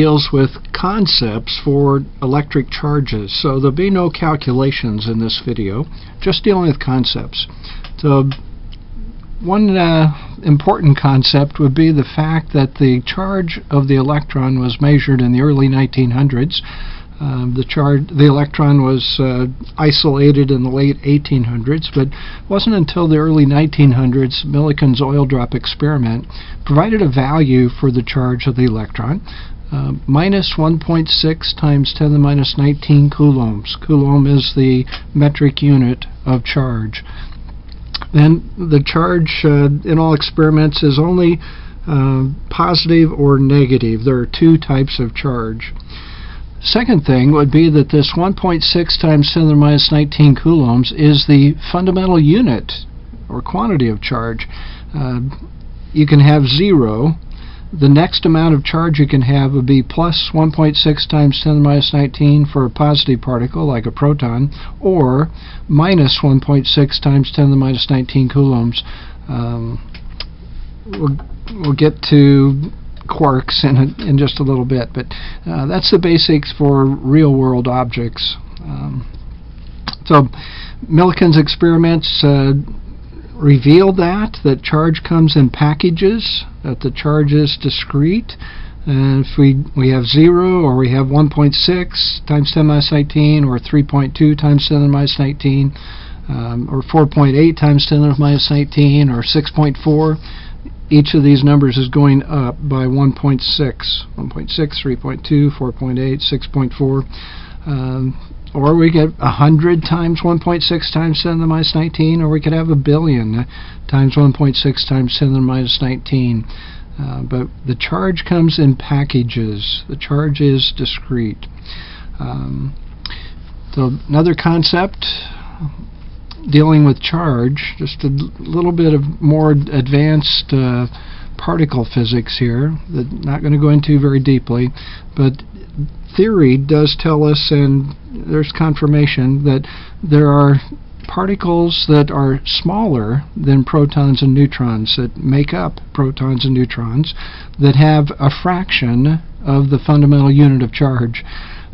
deals with concepts for electric charges. So there'll be no calculations in this video, just dealing with concepts. So one important concept would be the fact that the charge of the electron was measured in the early 1900s. The electron was isolated in the late 1800s, but it wasn't until the early 1900s Millikan's oil drop experiment provided a value for the charge of the electron, minus 1.6 times 10 to the minus 19 coulombs. Coulomb is the metric unit of charge. Then the charge in all experiments is only positive or negative. There are two types of charge. Second thing would be that this 1.6 times 10 to the minus 19 coulombs is the fundamental unit or quantity of charge. You can have 0. The next amount of charge you can have would be plus 1.6 times 10 to the minus 19 for a positive particle like a proton, or minus 1.6 times 10 to the minus 19 coulombs. We'll get to quarks in just a little bit, but that's the basics for real-world objects. So Millikan's experiments revealed that charge comes in packages, that the charge is discrete, and if we have 0, or we have 1.6 times 10 to the minus 19, or 3.2 times 10 to the minus 19, or 4.8 times 10 to the minus 19, or 6.4, each of these numbers is going up by 1.6, 3.2, 4.8, 6.4, or we get 100 times 1.6 times 10 to the minus 19, or we could have 1 billion times 1.6 times 10 to the minus 19. But the charge comes in packages. The charge is discrete. So another concept dealing with charge, just a little bit of more advanced particle physics here, that I'm not going to go into very deeply, but theory does tell us, and there's confirmation, that there are particles that are smaller than protons and neutrons, that make up protons and neutrons, that have a fraction of the fundamental unit of charge,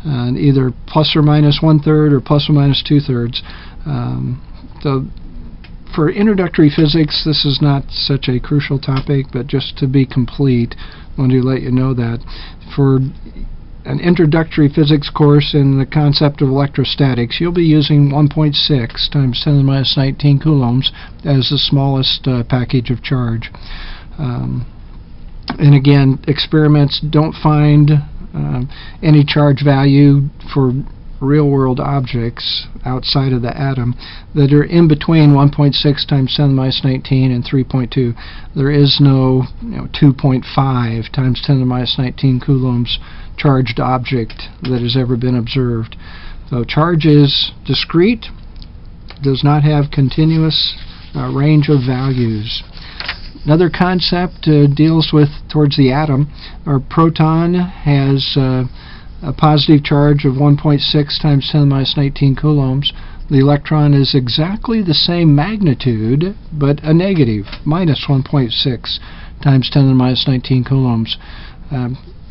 either plus or minus 1/3 or plus or minus 2/3. So for introductory physics, this is not such a crucial topic, but just to be complete, I wanted to let you know that. For an introductory physics course in the concept of electrostatics, you'll be using 1.6 times 10 to the minus 19 coulombs as the smallest package of charge. And again, experiments don't find any charge value for real-world objects outside of the atom that are in between 1.6 times 10 to the minus 19 and 3.2. There is no 2.5 times 10 to the minus 19 coulombs charged object that has ever been observed. So charge is discrete, does not have continuous range of values. Another concept deals with towards the atom. Our proton has a positive charge of 1.6 times 10 to the minus 19 coulombs. The electron is exactly the same magnitude, but a negative, minus 1.6 times 10 to the minus 19 coulombs.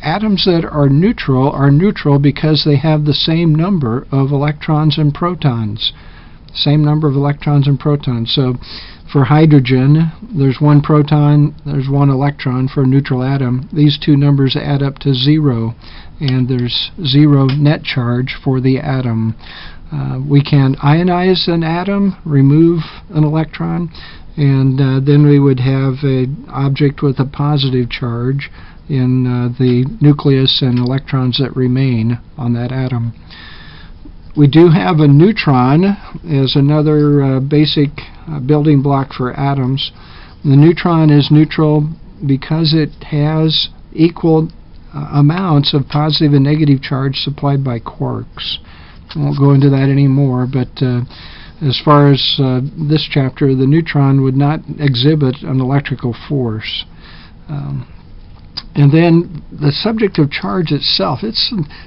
Atoms that are neutral because they have the same number of electrons and protons. Same number of electrons and protons. So for hydrogen, there's 1 proton, there's 1 electron for a neutral atom. These two numbers add up to 0, and there's 0 net charge for the atom. We can ionize an atom, remove an electron, and then we would have an object with a positive charge in the nucleus and electrons that remain on that atom. We do have a neutron as another basic building block for atoms. The neutron is neutral because it has equal amounts of positive and negative charge supplied by quarks. I won't go into that anymore, but as far as this chapter, the neutron would not exhibit an electrical force. And then the subject of charge itself,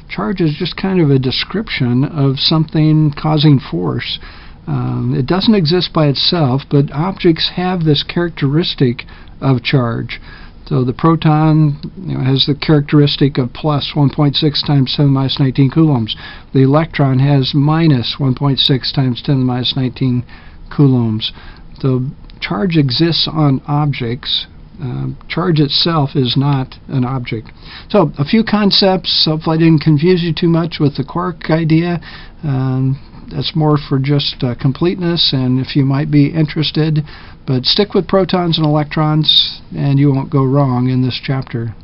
charge is just kind of a description of something causing force. It doesn't exist by itself, but objects have this characteristic of charge. So the proton has the characteristic of plus 1.6 times 10 to the minus 19 coulombs. The electron has minus 1.6 times 10 to the minus 19 coulombs. The charge exists on objects. Charge itself is not an object. So a few concepts. Hopefully I didn't confuse you too much with the quark idea. That's more for just completeness, and if you might be interested. But stick with protons and electrons, and you won't go wrong in this chapter.